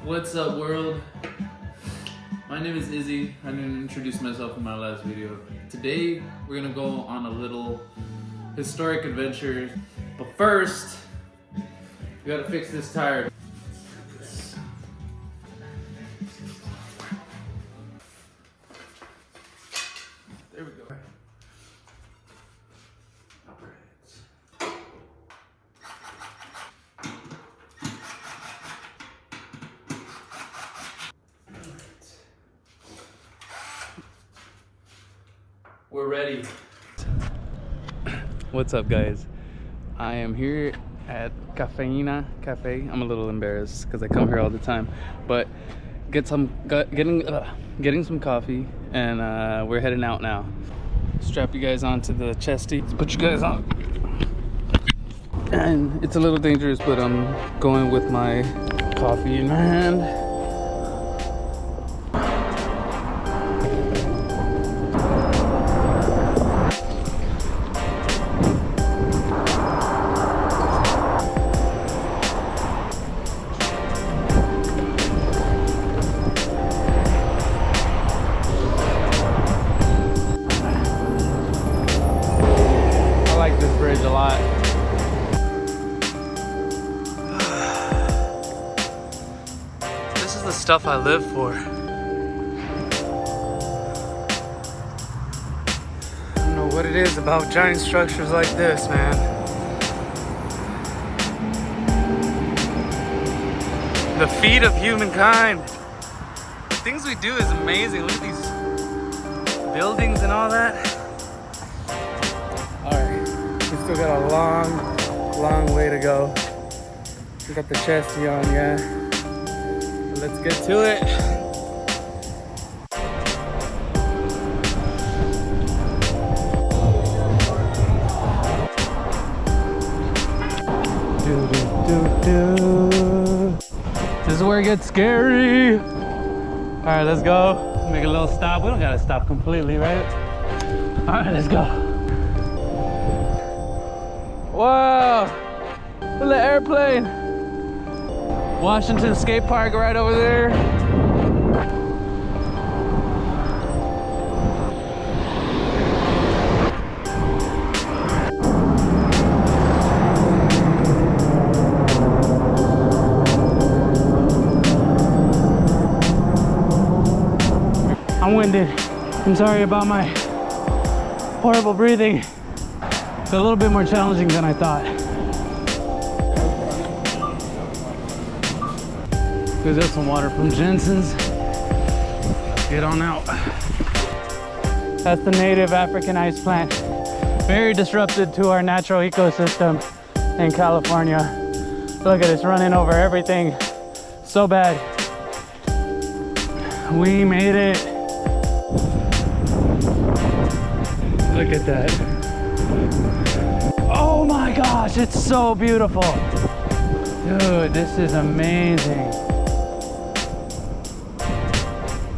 What's up, world? My name is Izzy. I didn't introduce myself in my last video. Today, we're gonna go on a little historic adventure. But first, we gotta fix this tire. There we go. We're ready. What's up, guys? I am here at Cafeína Cafe. I'm a little embarrassed because I come here all the time, but getting some coffee, and we're heading out now. Strap you guys onto the chesty. Put you guys on. And it's a little dangerous, but I'm going with my coffee in my hand. A lot. This is the stuff I live for. I don't know what it is about giant structures like this, man. The feat of humankind. The things we do is amazing. Look at these buildings and all that. Still got a long way to go. We got the chesty on, yeah. So let's get to it. This is where it gets scary. All right, let's go. Make a little stop. We don't gotta stop completely, right? All right, let's go. Wow, look at the airplane. Washington skate park right over there. I'm winded. I'm sorry about my horrible breathing. It's a little bit more challenging than I thought. There's some water from Jensen's. Let's get on out. That's the native African ice plant. Very disruptive to our natural ecosystem in California. Look at it, it's running over everything. So bad. We made it. Look at that. Oh my gosh, it's so beautiful. Dude, this is amazing.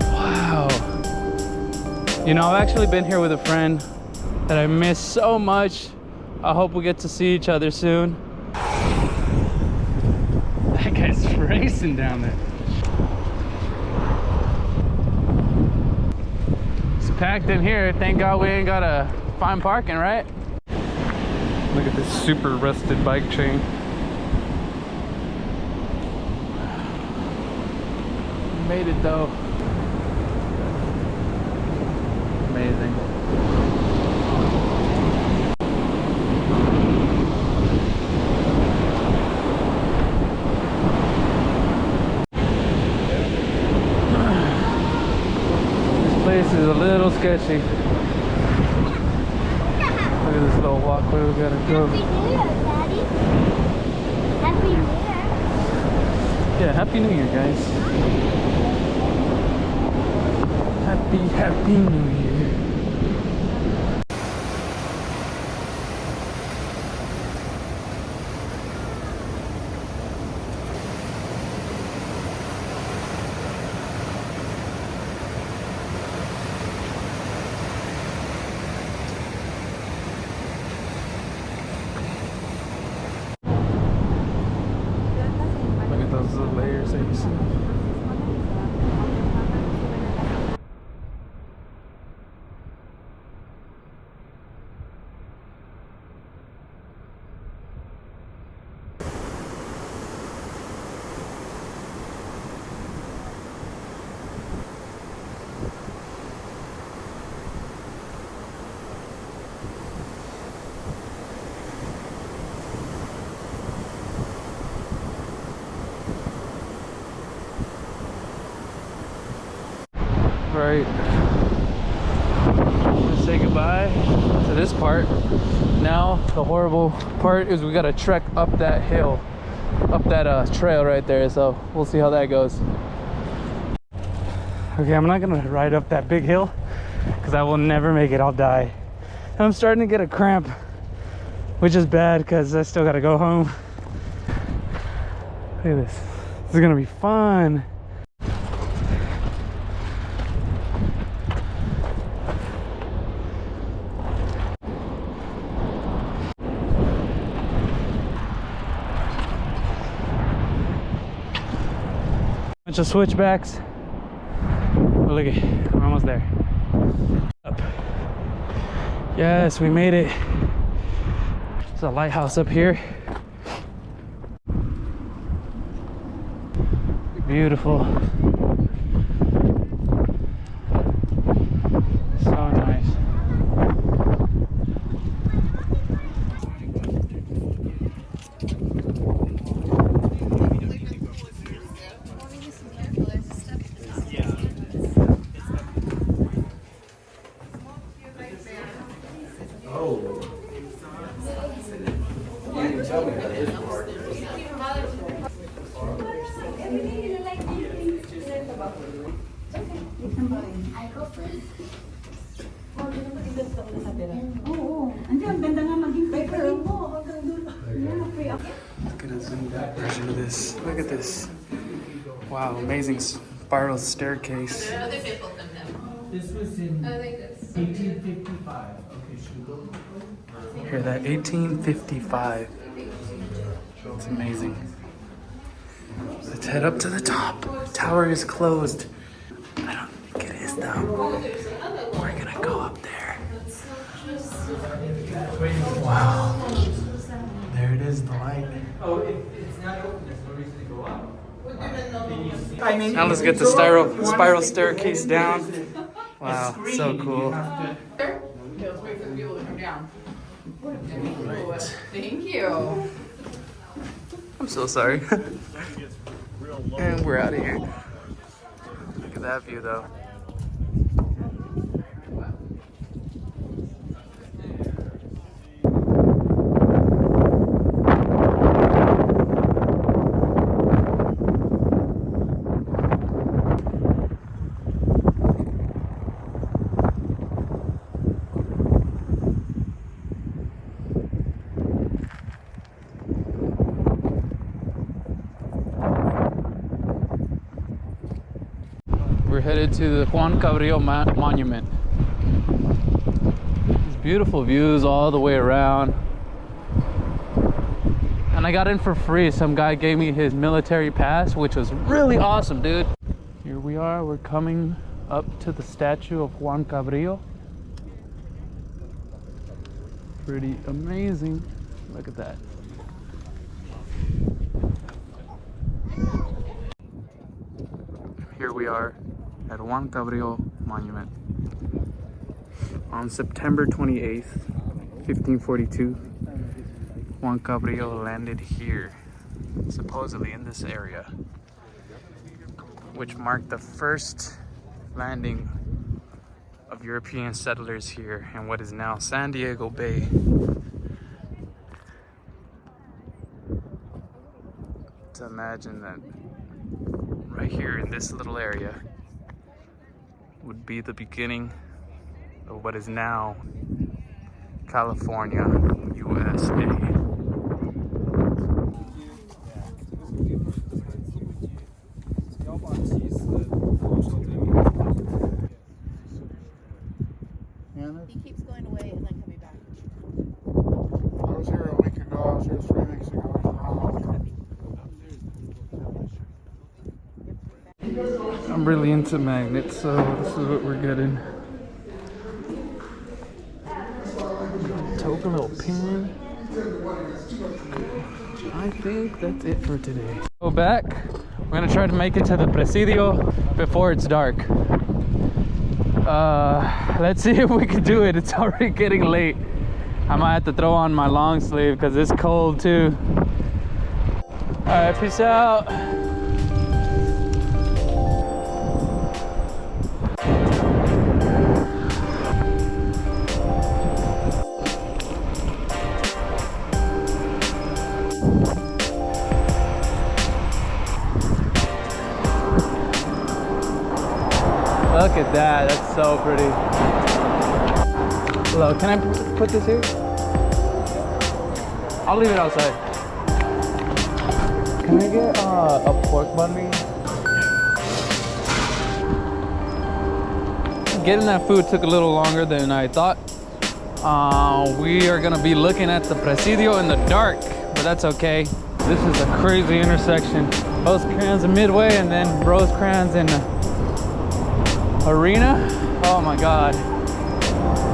Wow. You know, I've actually been here with a friend that I miss so much. I hope we get to see each other soon. That guy's racing down there. It's packed in here. Thank God we ain't gotta find parking, right? Look at this super rusted bike chain. Made it though. Amazing. This place is a little sketchy. Look at this little walkway we gotta go. Happy New Year, Daddy. Happy New Year. Yeah, Happy New Year, guys. Happy New Year. Look at those little layers that you see. right. Let's say goodbye to this part. Now the horrible part is we gotta trek up that hill, up that trail right there. So we'll see how that goes. Okay, I'm not gonna ride up that big hill because I will never make it. I'll die. And I'm starting to get a cramp, which is bad because I still gotta go home. Look at this. This is gonna be fun. Bunch of switchbacks. Oh, look at, we're almost there. Up. Yes, we made it. There's a lighthouse up here. Beautiful. So nice. Look at a zoomed out version of this. Look at this. Wow, amazing spiral staircase. This was in 1855. Okay, should we go? Hear that? 1855. It's amazing. Let's head up to the top. Tower is closed. I don't think it is though. We're gonna go up there. Wow. There it is, the light. Oh, it's not open. There's no reason to go up. Now let's get the spiral staircase down. Wow, so cool. Let's wait for the people to come down. Thank you. I'm so sorry. And we're out of here. Look at that view though. We're headed to the Juan Cabrillo Monument. These beautiful views all the way around. And I got in for free. Some guy gave me his military pass, which was really awesome, dude. Here we are, we're coming up to the statue of Juan Cabrillo. Pretty amazing. Look at that. Here we are at Juan Cabrillo Monument. On September 28th, 1542, Juan Cabrillo landed here, supposedly in this area, which marked the first landing of European settlers here in what is now San Diego Bay. To imagine that right here in this little area would be the beginning of what is now California, USA. He keeps going away and then coming back. I was here a week ago. I was here 3 weeks ago. I'm really into magnets, so this is what we're getting. Token little pin. I think that's it for today. Go back. We're gonna try to make it to the Presidio before it's dark. Let's see if we can do it. It's already getting late. I might have to throw on my long sleeve because it's cold too. All right, peace out. Look at that, that's so pretty. Hello, can I put this here? I'll leave it outside. Can I get a pork bun me? Getting that food took a little longer than I thought. We are gonna be looking at the Presidio in the dark, but that's okay. This is a crazy intersection. Rosecrans and Midway, and then Rosecrans and Arena. Oh my God.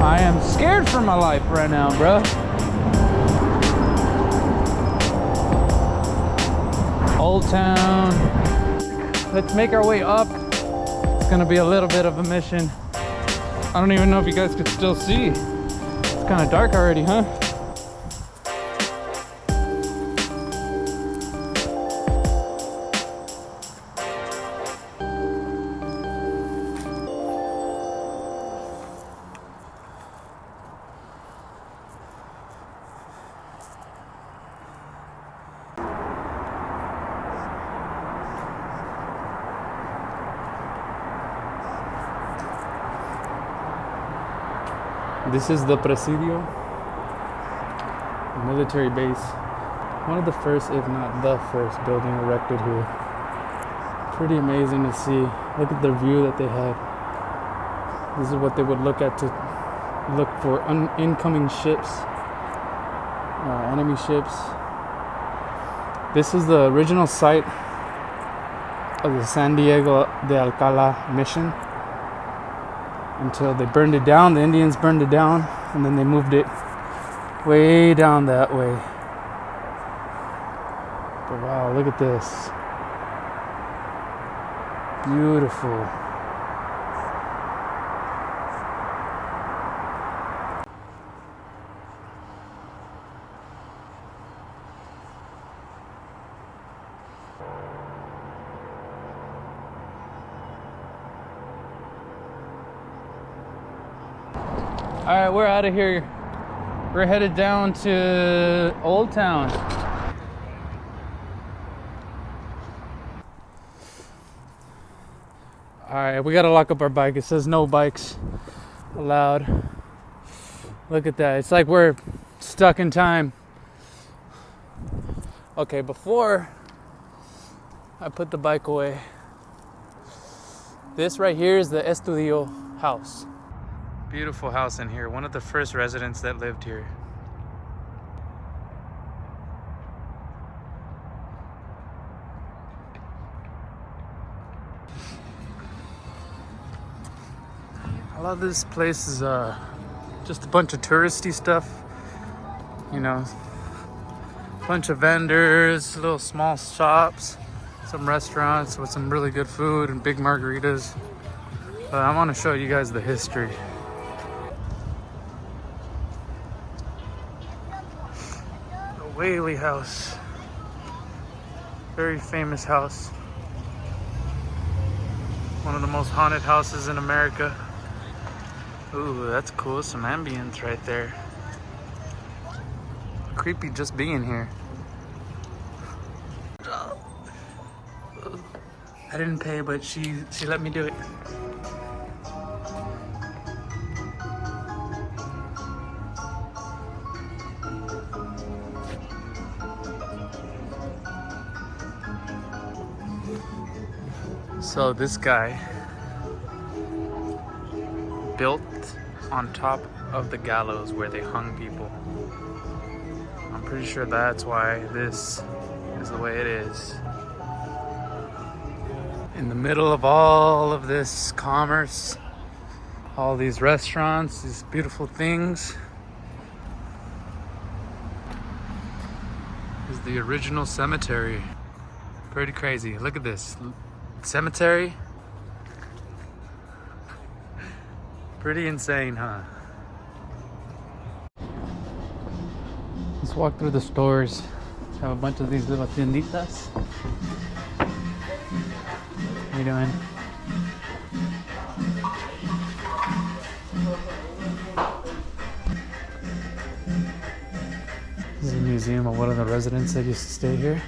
I am scared for my life right now, bro. Old Town. Let's make our way up. It's gonna be a little bit of a mission. I don't even know if you guys could still see. It's kind of dark already, huh? This is the Presidio, military base. One of the first, if not the first, building erected here. Pretty amazing to see. Look at the view that they had. This is what they would look at to look for incoming ships, enemy ships. This is the original site of the San Diego de Alcala mission. Until they burned it down, the Indians burned it down, and then they moved it way down that way. But wow, look at this. Beautiful. All right, we're out of here. We're headed down to Old Town. All right, we gotta lock up our bike. It says no bikes allowed. Look at that. It's like we're stuck in time. Okay, before I put the bike away, this right here is the Estudio house. Beautiful house in here. One of the first residents that lived here. I love this place. Is just a bunch of touristy stuff. You know, a bunch of vendors, little small shops, some restaurants with some really good food and big margaritas. But I want to show you guys the history. Whaley House, very famous house, one of the most haunted houses in America. Ooh, that's cool, some ambience right there. Creepy just being here. I didn't pay, but she let me do it. So this guy built on top of the gallows where they hung people. I'm pretty sure that's why this is the way it is. In the middle of all of this commerce, all these restaurants, these beautiful things, is the original cemetery. Pretty crazy. Look at this. Cemetery. Pretty insane, huh? Let's walk through the stores. Have a bunch of these little tienditas. How you doing? This is a museum of one of the residents that used to stay here.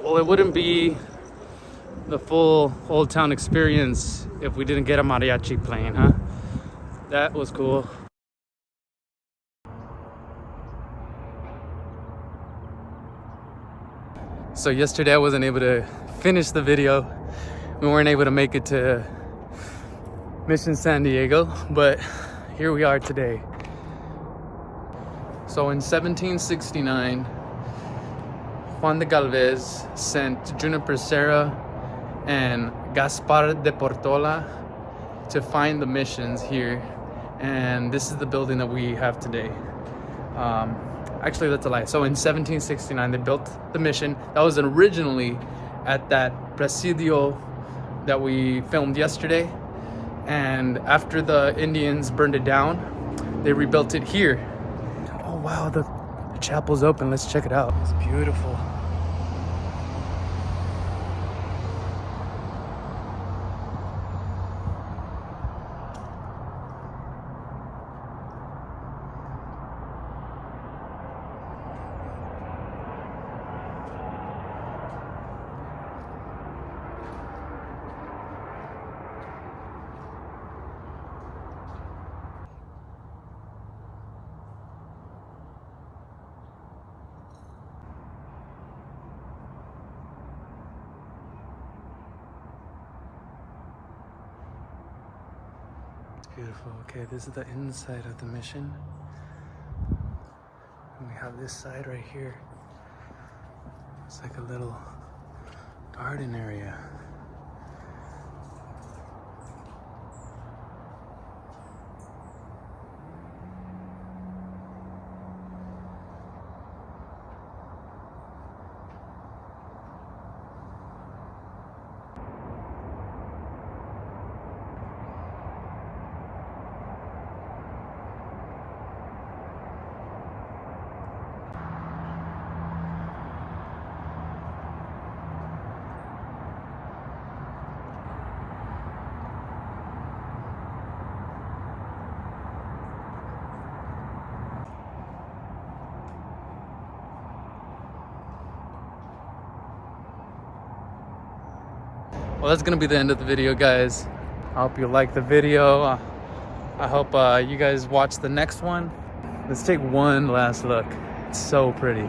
Well, it wouldn't be the full Old Town experience if we didn't get a mariachi playing, huh? That was cool. So yesterday I wasn't able to finish the video. We weren't able to make it to Mission San Diego, but here we are today. So in 1769, Juan de Galvez sent Juniper Serra and Gaspar de Portola to find the missions here, and this is the building that we have today. Actually, that's a lie. So in 1769, they built the mission. That was originally at that presidio that we filmed yesterday, and after the Indians burned it down, they rebuilt it here. Oh wow, the chapel's open. Let's check it out. It's beautiful. Beautiful. Okay, this is the inside of the mission. And we have this side right here. It's like a little garden area. Well, that's gonna be the end of the video, guys. I hope you liked the video. I hope you guys watch the next one. Let's take one last look. It's so pretty.